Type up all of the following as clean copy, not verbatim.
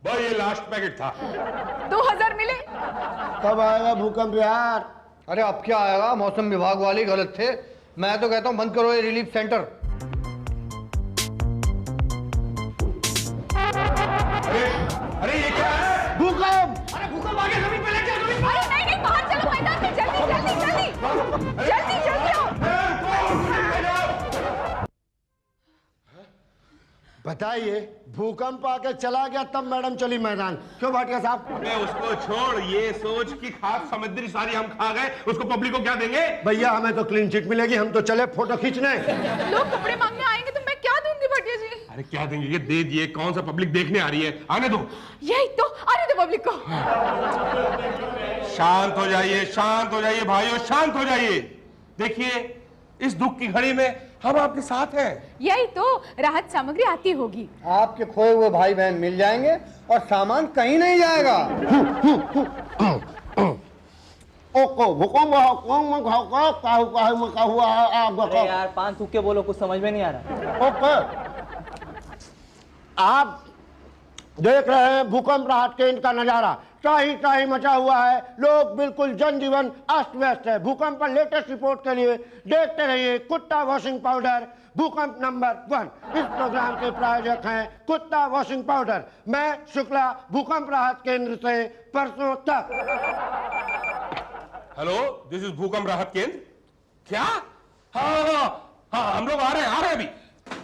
भाई ये last packet था। 2000 मिले। कब आएगा भूकंप यार? अरे अब क्या आएगा, मौसम विभाग वाले गलत थे। मैं तो कहता हूँ बंद करो ये रिलीफ सेंटर। अरे ये क्या है? भूकंप! अरे भूकंप आ गया, जमीन पे लग गया, जमीन पे। अरे नहीं बाहर चलो मैदान में, जल्दी जल्दी जल्दी जल्दी जल्दी आओ। बताइए, भूकंप आके चला गया तब मैडम चली मैदान। क्यों भाटिया साहब? अबे उसको छोड़, ये सोच कि खाक समुद्री सारी हम खा गए, उसको पब्लिक को क्या देंगे? भैया हमें तो क्लीन चिट मिलेगी, हम तो चले फोटो खींचने। लोग कपड़े मांगने आएंगे तो मैं क्या दूंगी भाटिया जी? अरे क्या देंगे? ये दे दिए, कौन सा पब्लिक देखने आ रही है? आने दो। यही तो, आने दो पब्लिक को। शांत हो जाइए, शांत हो जाइए भाइयों, शांत हो जाइए। देखिए इस दुख की घड़ी में हम आपके साथ हैं। यही तो, राहत सामग्री आती होगी। आपके खोए हुए भाई बहन मिल जाएंगे और सामान कहीं नहीं जाएगा। अरे यार पान थूक के बोलो, कुछ समझ में नहीं आ रहा। ओके, आप देख रहे हैं भूकंप राहत केंद्र का नजारा। शाही शाही मचा हुआ है, लोग बिल्कुल जनजीवन अस्त व्यस्त है। भूकंप पर लेटेस्ट रिपोर्ट के लिए देखते रहिए कुत्ता वॉशिंग पाउडर, भूकंप नंबर 1। इस प्रोग्राम के प्रायोजक हैं कुत्ता वॉशिंग पाउडर। मैं शुक्ला, भूकंप राहत केंद्र से परसों तक। हेलो, दिस इज भूकंप राहत केंद्र। क्या? हाँ, हम लोग आ रहे हैं अभी।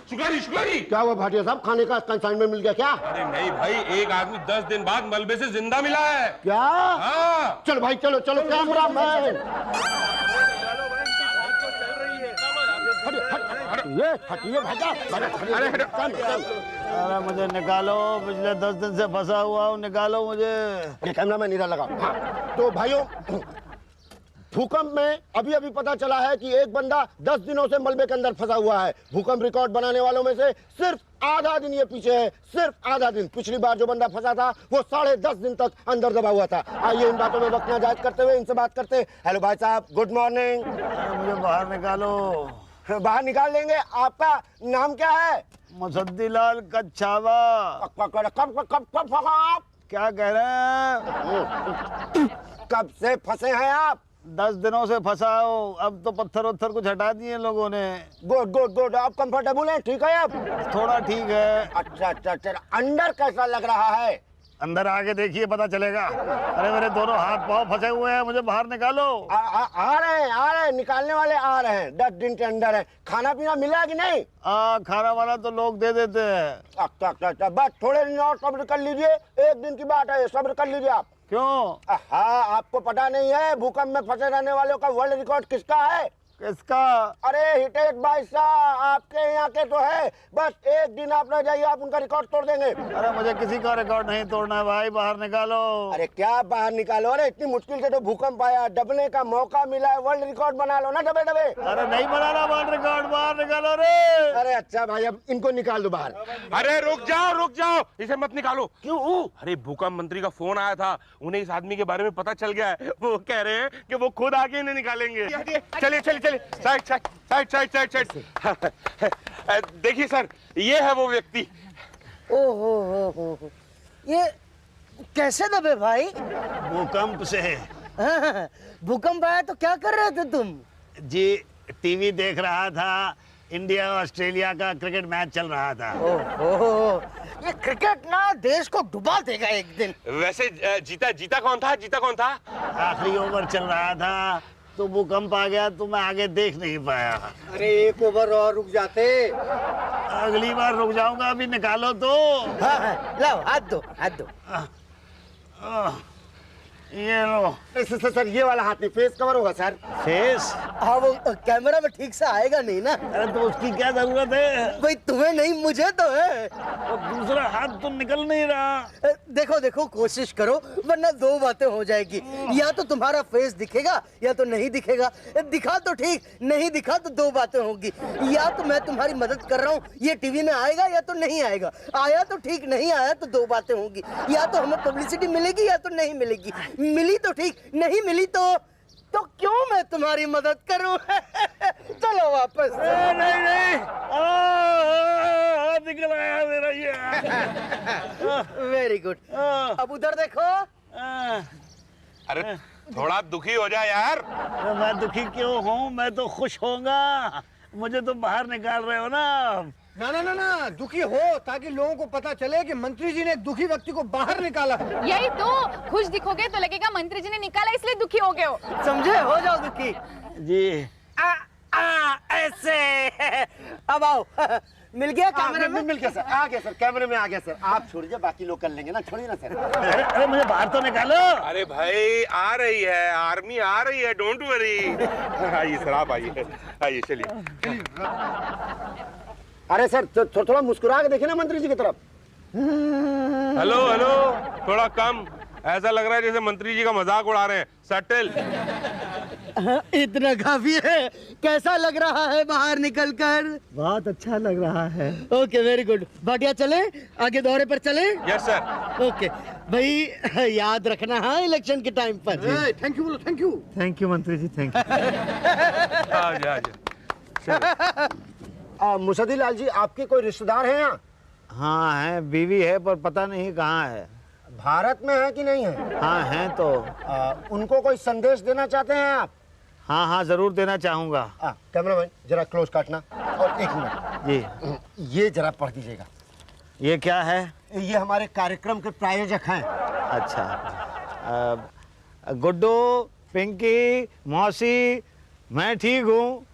शुक्ला जी। क्या हुआ भाटिया साहब, खाने का कंसाइनमेंट मिल गया क्या? अरे नहीं भाई, एक आदमी 10 दिन बाद मलबे से जिंदा मिला है। क्या? हाँ। चलो भाई, चलो चलो कैमरा मैन। ये हटिए भागा। अरे मुझे निकालो, पिछले 10 दिन से फंसा हुआ हूँ, निकालो मुझे। ये कैमरा मैन इधर लगा। हाँ, तो भाइयों, भूकंप में अभी अभी पता चला है कि एक बंदा 10 दिनों से मलबे के अंदर फंसा हुआ है। भूकंप रिकॉर्ड बनाने वालों में से सिर्फ आधा दिन ये पीछे है, सिर्फ आधा दिन। पिछली बार जो बंदा फंसा था वो 10.5 दिन तक अंदर दबा हुआ था। आइए इन बातों में वक्त नाजायज करते हुए इनसे बात करते हैं। हेलो भाई साहब, गुड मॉर्निंग। मुझे बाहर निकालो। बाहर निकाल देंगे। आपका नाम क्या है? मुसद्दीलाल कच्छावा। क्या कह रहे हैं? कब से फंसे हैं आप? 10 दिनों से फंसा हो। अब तो पत्थर वत्थर कुछ हटा दिए लोगों ने। Good good good. आप कंफर्टेबल हैं? ठीक है अब? थोड़ा ठीक है। अच्छा। अंदर कैसा लग रहा है? अंदर आके देखिए, पता चलेगा। अरे मेरे दोनों हाथ पांव फंसे हुए हैं, मुझे बाहर निकालो। आ रहे हैं, निकालने वाले आ रहे हैं। 10 दिन के अंदर है। खाना पीना मिला कि नहीं? खाना वाला तो लोग दे देते हैं। अच्छा, बस थोड़े दिन और सब्र कर लीजिए। 1 दिन की बात है, सब्र कर लीजिए आप। क्यों? हाँ, आपको पता नहीं है भूकंप में फंसे रहने वालों का वर्ल्ड रिकॉर्ड किसका है? किसका? अरे हिटेश भाई साहब, आपके यहाँ के तो है। बस 1 दिन आप रह जाइए, आप उनका रिकॉर्ड तोड़ देंगे। अरे मुझे किसी का रिकॉर्ड नहीं तोड़ना है भाई, बाहर निकालो। अरे क्या बाहर निकालो? अरे इतनी मुश्किल से तो भूकंप आया, दबने का मौका मिला है, वर्ल्ड रिकॉर्ड बना लो ना दबे दबे। अरे नहीं बनाना वर्ल्ड रिकॉर्ड, बाहर निकालो रे। अरे अच्छा भाई, अब इनको निकाल दो बाहर। अरे रुक जाओ, इसे मत निकालो। क्यों? अरे भूकंप मंत्री का फोन आया था, उन्हें इस आदमी के बारे में पता चल गया है। वो कह रहे हैं कि वो खुद आके इन्हें निकालेंगे। चलिए साइड। देखिए सर, ये है वो व्यक्ति। ओहो, ये कैसे दबे भाई? भूकंप से। भूकंप आया तो क्या कर रहे थे तुम? जी टीवी देख रहा था, इंडिया ऑस्ट्रेलिया का क्रिकेट मैच चल रहा था। ओहो, ये क्रिकेट ना देश को डुबा देगा एक दिन। वैसे जीता कौन था? आखिरी ओवर चल रहा था तो भूकंप आ गया, तो मैं आगे देख नहीं पाया। अरे 1 ओवर और रुक जाते। अगली बार रुक जाऊंगा, अभी निकालो तो। हाँ, लाओ हाथ दो। ये लो। सर ये वाला हाथ नहीं, फेस कवर होगा सर। फेस? हाँ, वो कैमरा में ठीक से आएगा नहीं ना। अरे तो उसकी क्या जरूरत है? भाई तुम्हें नहीं, मुझे तो है। और दूसरा हाथ तो निकल नहीं रहा। देखो कोशिश करो, वरना 2 बातें हो जाएगी। या तो तुम्हारा फेस दिखेगा या तो नहीं दिखेगा। दिखा तो ठीक, नहीं दिखा तो 2 बातें होगी। या तो मैं तुम्हारी मदद कर रहा हूँ, ये टीवी में आएगा या तो नहीं आएगा। आया तो ठीक, नहीं आया तो 2 बातें होंगी। या तो हमें पब्लिसिटी मिलेगी या तो नहीं मिलेगी। मिली तो ठीक, नहीं मिली तो तो क्यों मैं तुम्हारी मदद करूं? चलो वापस। नहीं नहीं, निकल आया मेरा ये। Very good. अब उधर देखो। अरे थोड़ा दुखी हो जा यार। मैं दुखी क्यों हूँ, मैं तो खुश होऊंगा। मुझे तो बाहर निकाल रहे हो ना। ना ना ना ना, दुखी हो ताकि लोगों को पता चले कि मंत्री जी ने एक दुखी व्यक्ति को बाहर निकाला है। यही तो, खुश दिखोगे तो लगेगा मंत्री जी ने निकाला इसलिए दुखी हो गए हो। समझे? हो जाओ दुखी। जी ऐसे। अब आओ। मिल गया कैमरे में? मिल गया सर, आ गया सर, कैमरे में आ गया सर। आप छोड़िए, बाकी लोग कर लेंगे ना, छोड़िए ना सर। अरे मुझे बाहर तो निकालो। अरे भाई आ रही है, आर्मी आ रही है, डोंट वरी। आइए सर, आप आइए, आइए चलिए। अरे सर थोड़ा मुस्कुरा के देखिए ना मंत्री जी की तरफ। हेलो हेलो, थोड़ा कम। ऐसा लग रहा है जैसे मंत्री जी का मजाक उड़ा रहे हैं। सटल। इतना काफी है। कैसा लग रहा है बाहर निकलकर? बहुत अच्छा लग रहा है। Okay, very good. भाटिया चले, आगे दौरे पर चले। Yes sir. ओके भाई, याद रखना है इलेक्शन के टाइम पर। थैंक यू बोलो, थैंक यू। थैंक यू मंत्री जी, थैंक यू। आ जा। मुसद्दी लाल जी, आपके कोई रिश्तेदार हैं यहाँ? हाँ है, बीवी है पर पता नहीं कहाँ है। भारत में है कि नहीं है? हाँ हैं तो। उनको कोई संदेश देना चाहते हैं आप? हाँ हाँ जरूर देना चाहूँगा। कैमरामैन जरा क्लोज काटना, और एक मिनट जी। ये जरा पढ़ दीजिएगा। ये क्या है? ये हमारे कार्यक्रम के प्रायोजक हैं। अच्छा। गुड्डू, पिंकी, मौसी, मैं ठीक हूँ।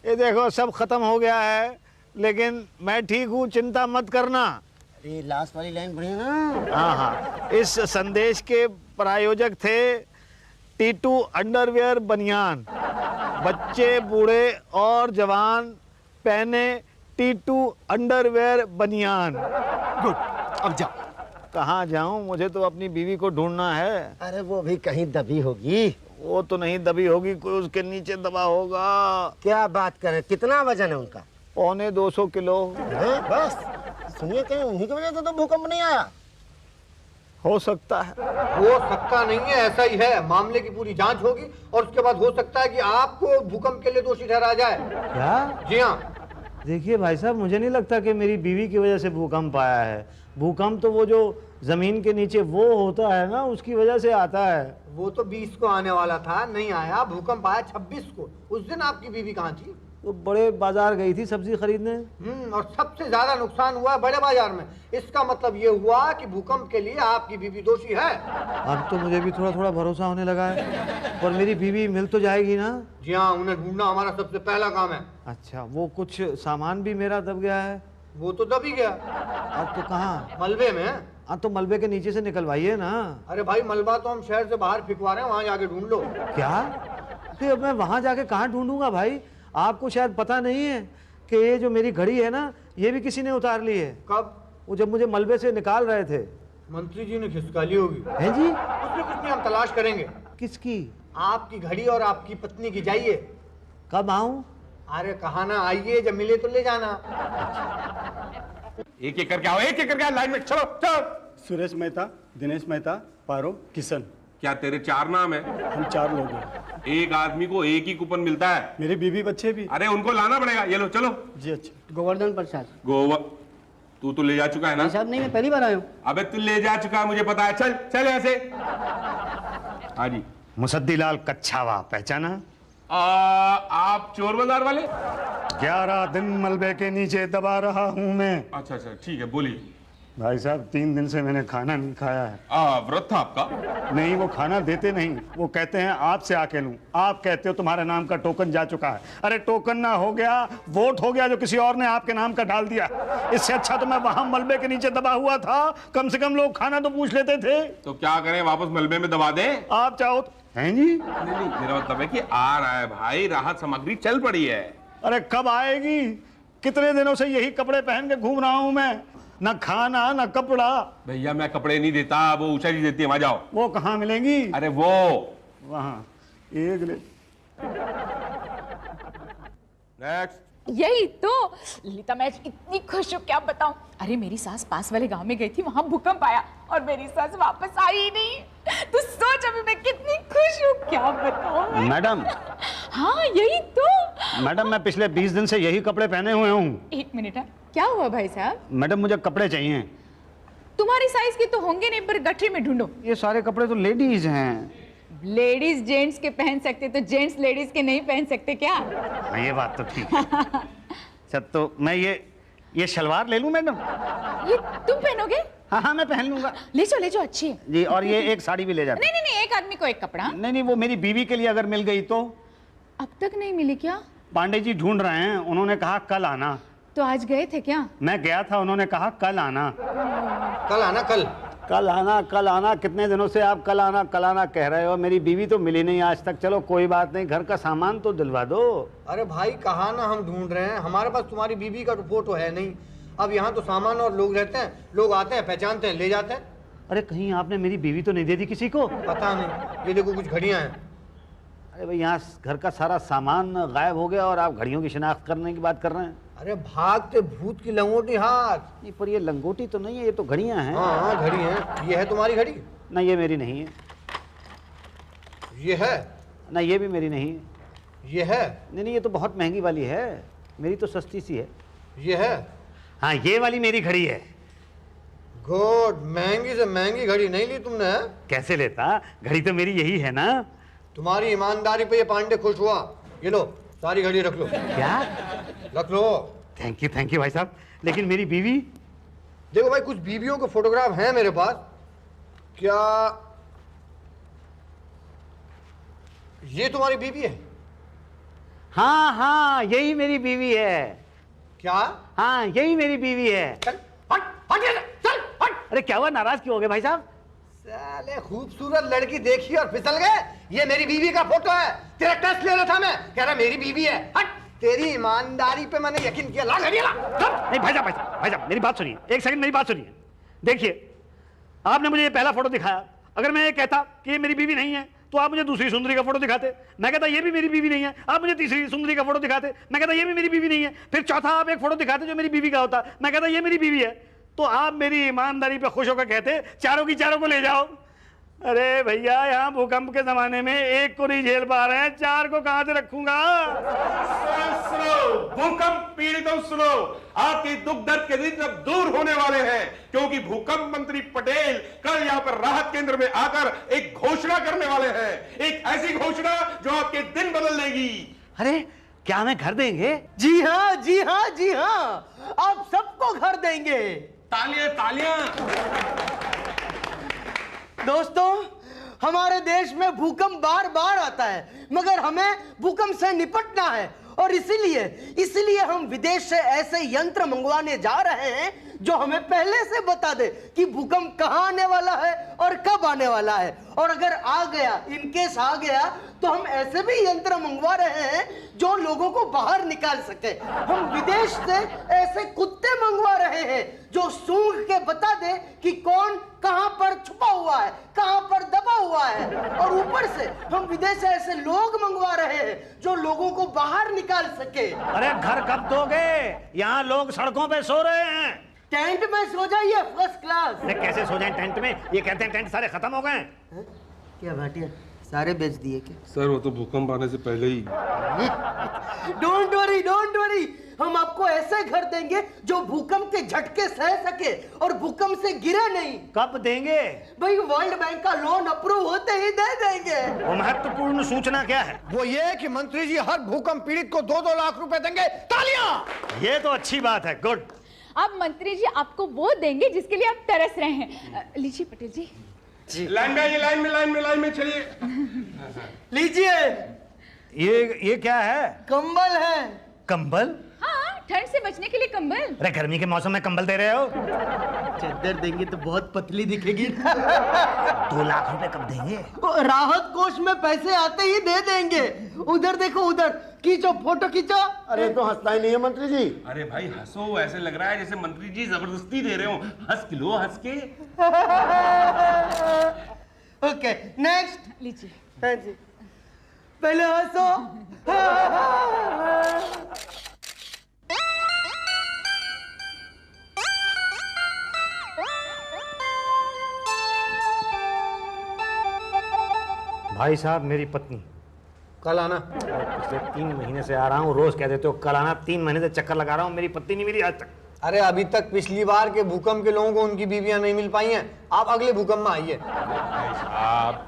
ये देखो सब खत्म हो गया है, लेकिन मैं ठीक हूँ, चिंता मत करना। अरे लास्ट वाली लाइन बढ़िया ना। हाँ हाँ, इस संदेश के प्रायोजक थे टीटू अंडरवियर बनियान। बच्चे, बूढ़े और जवान पहने टीटू अंडरवियर बनियान। गुड, अब जाओ। कहाँ जाऊँ, मुझे तो अपनी बीवी को ढूंढना है। अरे वो भी कहीं दबी होगी। वो तो नहीं दबी होगी, कोई उसके नीचे दबा होगा। क्या बात करें, कितना वजन है उनका? 250 किलो। बस सुनिए, कहीं उन्हीं की वजह से तो भूकंप नहीं आया? हो सकता है। हो सकता नहीं है, ऐसा ही है। मामले की पूरी जांच होगी और उसके बाद हो सकता है कि आपको भूकंप के लिए दोषी ठहराया जाए। क्या? जी हाँ। देखिए भाई साहब, मुझे नहीं लगता कि मेरी बीवी की वजह से भूकंप आया है। भूकंप तो वो जो जमीन के नीचे वो होता है ना, उसकी वजह से आता है। वो तो 20 को आने वाला था, नहीं आया। भूकंप आया 26 को। उस दिन आपकी बीवी कहाँ थी? वो बड़े बाजार गई थी सब्जी खरीदने। और सबसे ज्यादा नुकसान हुआ बड़े बाजार में। इसका मतलब ये हुआ कि भूकंप के लिए आपकी बीवी दोषी है। अब तो मुझे भी थोड़ा थोड़ा भरोसा होने लगा है। और मेरी बीवी मिल तो जाएगी ना? जी हाँ, उन्हें ढूंढना हमारा सबसे पहला काम है। अच्छा, वो कुछ सामान भी मेरा दब गया है। वो तो दब ही गया। अब तो कहाँ? मलबे में। हाँ तो मलबे के नीचे से निकलवाइए ना। अरे भाई, मलबा तो हम शहर से बाहर फिकवा रहे हैं, वहाँ जाके ढूंढ लो। क्या? तो अब मैं वहाँ जाके कहाँ ढूंढूंगा भाई? आपको शायद पता नहीं है कि ये जो मेरी घड़ी है ना, ये भी किसी ने उतार ली है। कब? वो जब मुझे मलबे से निकाल रहे थे। मंत्री जी ने खिसका ली होगी। हैं जी? उसमें कुछ नहीं, हम तलाश करेंगे। किसकी? आपकी घड़ी और आपकी पत्नी की। जाइए। कब आऊं? अरे कहा ना, आइए, जब मिले तो ले जाना। एक एक करके आओ, एक एक करके आओ, लाइन में चलो चलो। सुरेश मेहता, दिनेश मेहता, पारो, किशन। क्या तेरे 4 नाम है? हम 4 लोग हैं। एक आदमी को एक ही कूपन मिलता है। मेरी बीवी बच्चे भी। अरे उनको लाना पड़ेगा। ये लो चलो। जी अच्छा। गोवर्धन प्रसाद गोवा तू ले जा चुका है ना? साहब नहीं, मैं पहली बार आया हूँ। अबे तू ले जा चुका है, मुझे पता है। चल चल यहाँ से। हाँ जी। मुसद्दी लाल कच्छावा पहचाना? आप चोर बाजार वाले? 11 दिन मलबे के नीचे दबा रहा हूँ मैं। अच्छा अच्छा, ठीक है, बोलिए। भाई साहब 3 दिन से मैंने खाना नहीं खाया है। व्रत था आपका? नहीं, वो खाना देते नहीं, वो कहते हैं आपसे आके लूं। आप कहते हो तुम्हारे नाम का टोकन जा चुका है। अरे टोकन ना हो गया, वोट हो गया जो किसी और ने आपके नाम का डाल दिया। इससे अच्छा तो मैं वहां मलबे के नीचे दबा हुआ था, कम से कम लोग खाना तो पूछ लेते थे। तो क्या करें, वापस मलबे में दबा दें? आप चाहो तो। हैं जी? नहीं, मेरा मतलब है कि आ रहा है भाई, राहत सामग्री चल पड़ी है। अरे कब आएगी? कितने दिनों से यही कपड़े पहन के घूम रहा हूं मैं, न खाना न कपड़ा। भैया मैं कपड़े नहीं देता, वो ऊषा जी देती है, वहां जाओ। वो कहाँ मिलेंगी? अरे वो वहाँ एक ले। नेक्स्ट। यही तो ललिता, मैं इतनी खुश हूँ क्या बताऊं। अरे मेरी सास पास वाले गांव में गई थी, वहां भूकंप आया और मेरी सास वापस आई ही नहीं। तू सोच अभी मैं कितनी खुश हूँ, क्या बताऊँ मैं। मैडम। हाँ यही तो। मैडम मैं पिछले 20 दिन से यही कपड़े पहने हुए हूँ। एक मिनट, क्या हुआ भाई साहब? मैडम मुझे कपड़े चाहिए। तुम्हारी साइज के तो होंगे नहीं, पर गठरी में ढूंढो। ये सारे कपड़े तो लेडीज हैं। लेडीज जेंट्स के पहन सकते, तो जेंट्स लेडीज के नहीं पहन सकते क्या? हाँ, ये बात तो ठीक है। अच्छा तो मैं ये शलवार ले लूं मैडम? ये तुम पहनोगे? हाँ हाँ मैं पहन लूंगा। ले जाओ अच्छी है जी। और ये एक साड़ी भी ले जाते। नहीं, एक आदमी को एक कपड़ा। नहीं, वो मेरी बीवी के लिए अगर मिल गई तो। अब तक नहीं मिली क्या? पांडे जी ढूंढ रहे हैं, उन्होंने कहा कल आना। तो आज गए थे क्या? मैं गया था, उन्होंने कहा कल आना। कल आना? कल आना। कितने दिनों से आप कल आना कह रहे हो? मेरी बीवी तो मिली नहीं आज तक। चलो कोई बात नहीं, घर का सामान तो दिलवा दो। अरे भाई कहा ना हम ढूंढ रहे हैं, हमारे पास तुम्हारी बीवी का फोटो है नहीं। अब यहाँ तो सामान और लोग रहते हैं, लोग आते हैं पहचानते हैं ले जाते हैं। अरे कहीं आपने मेरी बीवी तो नहीं दे दी किसी को? पता नहीं, ये देखो कुछ घड़ियां हैं। अरे भाई यहाँ घर का सारा सामान गायब हो गया और आप घड़ियों की शिनाख्त करने की बात कर रहे हैं? अरे भागते भूत की लंगोटी हाथ। नहीं पर ये लंगोटी तो नहीं है, ये तो घड़ियां हैं। हाँ घड़ी है। ये है तुम्हारी घड़ी? ना ये मेरी नहीं है। ये है? ना ये भी मेरी नहीं है। ये है? नहीं, ये तो बहुत महंगी वाली है, मेरी तो सस्ती सी है। ये है? हाँ ये वाली मेरी घड़ी है। गुड। महंगी से महंगी घड़ी नहीं ली तुमने? कैसे लेता, घड़ी तो मेरी यही है ना। तुम्हारी ईमानदारी पे ये पांडे खुश हुआ। ये लो सारी घड़ी रख लो। क्या? रख लो। थैंक यू भाई साहब। लेकिन मेरी बीवी? देखो भाई कुछ बीवियों के फोटोग्राफ हैं मेरे पास। क्या ये तुम्हारी बीवी है? हाँ यही मेरी बीवी है। क्या? हाँ यही मेरी बीवी है। चल हट हट चल हट। अरे क्या हुआ, नाराज क्यों हो गए भाई साहब? साले खूबसूरत लड़की देखी और फिसल गए। ये मेरी बीवी का फोटो है। तेरा टेस्ट ले रहा था मैं, कह रहा मेरी बीवी है। हट। तेरी ईमानदारी पे मैंने यकीन किया। ला घड़ी ला। नहीं भाई साहब मेरी बात सुनिए, एक सेकंड मेरी बात सुनिए। देखिए आपने मुझे ये पहला फोटो दिखाया, अगर मैं ये कहता कि ये मेरी बीवी नहीं है तो आप मुझे दूसरी सुंदरी का फोटो दिखाते। मैं कहता ये भी मेरी बीवी नहीं है, आप मुझे तीसरी सुंदरी का फोटो दिखाते। मैं कहता ये भी मेरी बीवी नहीं है। फिर चौथा आप एक फोटो दिखाते जो मेरी बीवी का होता, मैं कहता ये मेरी बीवी है। तो आप मेरी ईमानदारी पे खुश होकर कहते चारों की चारों को ले जाओ। अरे भैया यहाँ भूकंप के जमाने में एक को नहीं झेल पा रहे हैं, चार को कहां से रखूंगा? सुनो भूकंप पीड़ितों सुनो, आपके दुख दर्द के दिन अब दूर होने वाले हैं, क्योंकि भूकंप मंत्री पटेल कल यहाँ पर राहत केंद्र में आकर एक घोषणा करने वाले हैं। एक ऐसी घोषणा जो आपके दिन बदल देगी। अरे क्या हमें घर देंगे? जी हाँ, आप सबको घर देंगे। तालियां। दोस्तों हमारे देश में भूकंप बार बार आता है, मगर हमें भूकंप से निपटना है और इसीलिए हम विदेश से ऐसे यंत्र मंगवाने जा रहे हैं जो हमें पहले से बता दे कि भूकंप कहाँ आने वाला है और कब आने वाला है। और अगर आ गया, इनकेस आ गया, तो हम ऐसे भी यंत्र मंगवा रहे हैं जो लोगों को बाहर निकाल सके। हम विदेश से ऐसे कुत्ते मंगवा रहे हैं जो सूंघ के बता दे कि कौन कहां पर छुपा हुआ है, कहां पर दबा हुआ है। और ऊपर से हम विदेश से ऐसे लोग मंगवा रहे हैं जो लोगों को बाहर निकाल सके। अरे घर कब दोगे? यहाँ लोग सड़कों पे सो रहे हैं। टेंट में सो जाइए, फर्स्ट क्लास। अरे कैसे सो जाएं टेंट में? ये कहते हैं टेंट सारे खत्म हो गए। क्या भाटिया सारे बेच दिए क्या? सर वो तो भूकंप आने से पहले ही। डोंट वरी, हम आपको ऐसे घर देंगे जो भूकंप के झटके सह सके और भूकंप से गिरे नहीं। कब देंगे? भाई वर्ल्ड बैंक का लोन अप्रूव होते ही दे देंगे। वो महत्वपूर्ण सूचना क्या है? वो ये कि मंत्री जी हर भूकंप पीड़ित को 2-2 लाख रुपए देंगे। तालियां। ये तो अच्छी बात है, गुड। अब मंत्री जी आपको वो देंगे जिसके लिए आप तरस रहे हैं। लीजिए पटेल जी। लाइन में चलिए। लीजिए। ये क्या है? कंबल है। कंबल? हाँ, ठंड से बचने के लिए कंबल। अरे गर्मी के मौसम में कंबल दे रहे हो? चादर देंगे तो बहुत पतली दिखेगी। 2 लाख रुपए कब देंगे? राहत कोष में पैसे आते ही दे देंगे। उधर देखो, उधर खींचो, फोटो खींचो। अरे तो हंसता ही नहीं है मंत्री जी। अरे भाई हंसो, ऐसे लग रहा है जैसे मंत्री जी जबरदस्ती दे रहे हो। हंस लो, हंस के। Okay next. लीजिए। हाँ जी, पहले हंसो। भाई साहब, मेरी पत्नी कल आना। पिछले 3 महीने से आ रहा हूँ, रोज कह देते हो कल आना। 3 महीने से चक्कर लगा रहा हूँ, मेरी पत्नी नहीं मिली आज तक। अरे अभी तक पिछली बार के भूकंप के लोगों को उनकी बीवियां नहीं मिल पाई हैं, आप अगले भूकंप में आइए। आप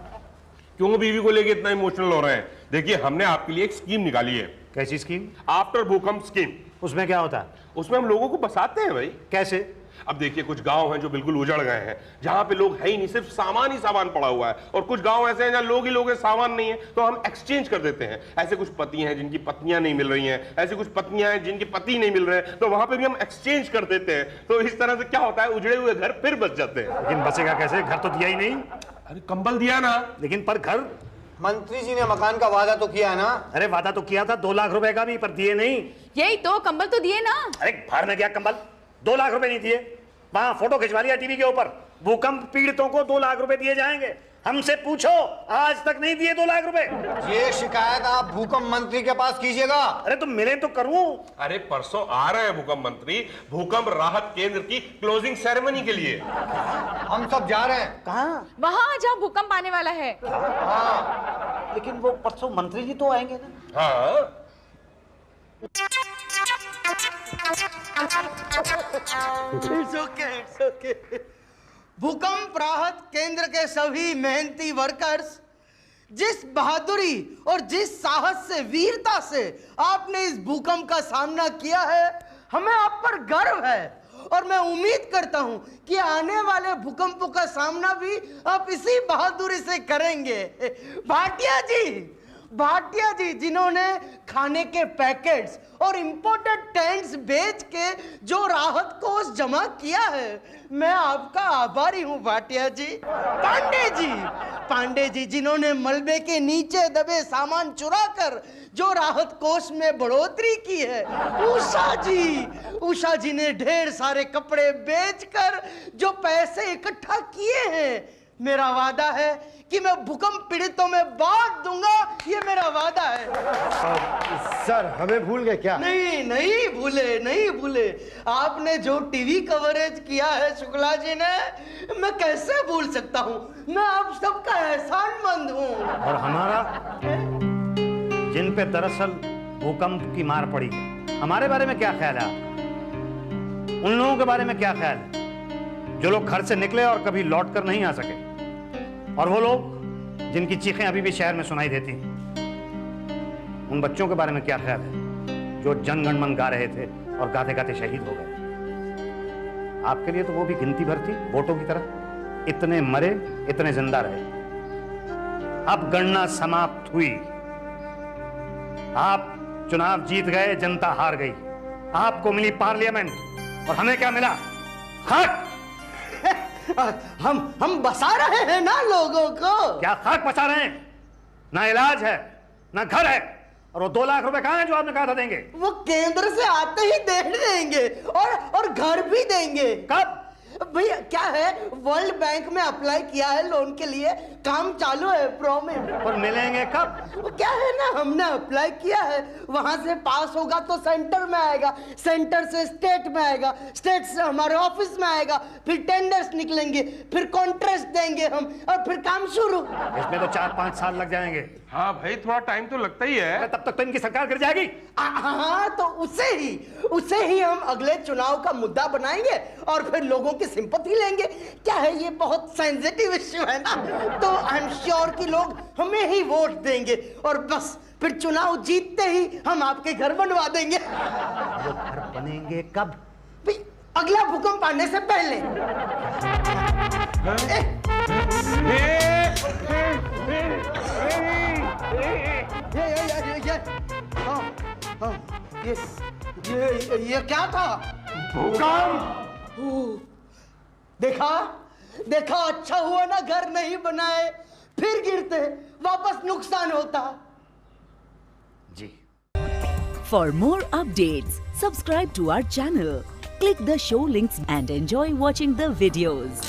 क्यों बीवी को लेके इतना इमोशनल हो रहे हैं? देखिए, हमने आपके लिए एक स्कीम निकाली है। कैसी स्कीम? आफ्टर भूकंप स्कीम। उसमें क्या होता है? उसमें हम लोगों को बसाते हैं भाई। कैसे? अब देखिए, कुछ गांव हैं जो बिल्कुल उजड़ गए हैं, जहां पे लोग है ही नहीं, सिर्फ सामान ही सामान पड़ा हुआ है। और कुछ गांव ऐसे हैं जहां लोग ही लोग हैं, सामान नहीं है, तो हम एक्सचेंज कर देते हैं। ऐसे कुछ पति हैं जिनकी पत्नियां नहीं मिल रही हैं, ऐसे कुछ पत्नियां हैं जिनके पति नहीं मिल रहे हैं, तो वहां पे भी हम एक्सचेंज कर देते हैं। तो इस तरह से क्या होता है, उजड़े हुए घर फिर बच जाते हैं। लेकिन बचेगा कैसे? घर तो दिया ही नहीं। अरे कंबल दिया ना। लेकिन पर घर? मंत्री जी ने मकान का वादा तो किया है ना। अरे वादा तो किया था 2 लाख रुपए का भी, पर दिए नहीं। यही तो, कंबल तो दिए ना। अरे बाहर में गया कंबल, 2 लाख रुपए नहीं दिए। वहां फोटो खिंचवा लिया टीवी के ऊपर, भूकंप पीड़ितों को 2 लाख रुपए दिए जाएंगे। हमसे पूछो, आज तक नहीं दिए 2 लाख रुपए। ये शिकायत आप भूकंप मंत्री के पास कीजिएगा। अरे तो मिले तो करूं। अरे परसों आ रहे हैं भूकंप मंत्री, भूकंप राहत केंद्र की क्लोजिंग सेरेमनी के लिए। हम सब जा रहे हैं। कहाँ? वहाँ जहाँ भूकंप आने वाला है। लेकिन वो परसों मंत्री जी तो आएंगे ना। हाँ, It's okay. भूकंप राहत केंद्र के सभी मेहनती वर्कर्स, जिस बहादुरी और जिस साहस से, वीरता से आपने इस भूकंप का सामना किया है, हमें आप पर गर्व है। और मैं उम्मीद करता हूं कि आने वाले भूकंपों का सामना भी आप इसी बहादुरी से करेंगे। भाटिया जी जिन्होंने खाने के पैकेट्स और इंपोर्टेड टेंट्स बेच के जो राहत कोष जमा किया है, मैं आपका आभारी हूं भाटिया जी। पांडे जी जिन्होंने मलबे के नीचे दबे सामान चुरा कर जो राहत कोष में बढ़ोतरी की है। उषा जी ने ढेर सारे कपड़े बेचकर जो पैसे इकट्ठा किए हैं। मेरा वादा है कि मैं भूकंप पीड़ितों में बांट दूंगा, ये मेरा वादा है। सर, हमें भूल गए क्या? नहीं भूले। आपने जो टीवी कवरेज किया है शुक्ला जी ने, मैं कैसे भूल सकता हूँ। मैं आप सबका एहसानमंद हूँ। और हमारा, जिन पे दरअसल भूकंप की मार पड़ी, हमारे बारे में क्या ख्याल है आपका? उन लोगों के बारे में क्या ख्याल है जो लोग घर से निकले और कभी लौट कर नहीं आ सके? और वो लोग जिनकी चीखें अभी भी शहर में सुनाई देती हैं, उन बच्चों के बारे में क्या ख्याल है जो जन गण मन गा रहे थे और गाते गाते शहीद हो गए? आपके लिए तो वो भी गिनती भर थी, वोटों की तरह। इतने मरे, इतने जिंदा रहे। अब गणना समाप्त हुई। आप चुनाव जीत गए, जनता हार गई। आपको मिली पार्लियामेंट और हमें क्या मिला? खाक। हम बसा रहे हैं ना लोगों को। क्या खाक बचा रहे हैं? ना इलाज है, ना घर है, और वो 2 लाख रुपए कहां हैं जो आपने कहा था देंगे? वो केंद्र से आते ही दे देंगे और घर भी देंगे। कब? भैया क्या है, वर्ल्ड बैंक में अप्लाई किया है लोन के लिए, काम चालू है प्रॉमिस। और मिलेंगे कब? वो क्या है ना, हमने अप्लाई किया है, वहां से पास होगा तो सेंटर में आएगा, सेंटर से स्टेट में आएगा, स्टेट से हमारे ऑफिस में आएगा, फिर टेंडर्स निकलेंगे, फिर कॉन्ट्रैक्ट देंगे हम, और फिर काम शुरू। इसमें तो 4-5 साल लग जाएंगे। हाँ भाई, थोड़ा टाइम तो लगता ही है। तब तक तो इनकी सरकार गिर जाएगी। हाँ, तो उसे ही हम अगले चुनाव का मुद्दा बनाएंगे और फिर लोगों की सिंपैथी लेंगे। क्या है, ये बहुत सेंसिटिव इश्यू है ना, तो आई एम श्योर कि लोग हमें ही वोट देंगे और बस फिर चुनाव जीतते ही हम आपके घर बनवा देंगे। वो घर बनेंगे कब? अगला भूकंप आने से पहले। ये क्या था? भूकंप। देखा, अच्छा हुआ ना घर नहीं बनाए, फिर गिरते, वापस नुकसान होता। जी। For more updates, subscribe to our channel, click the show links and enjoy watching the videos.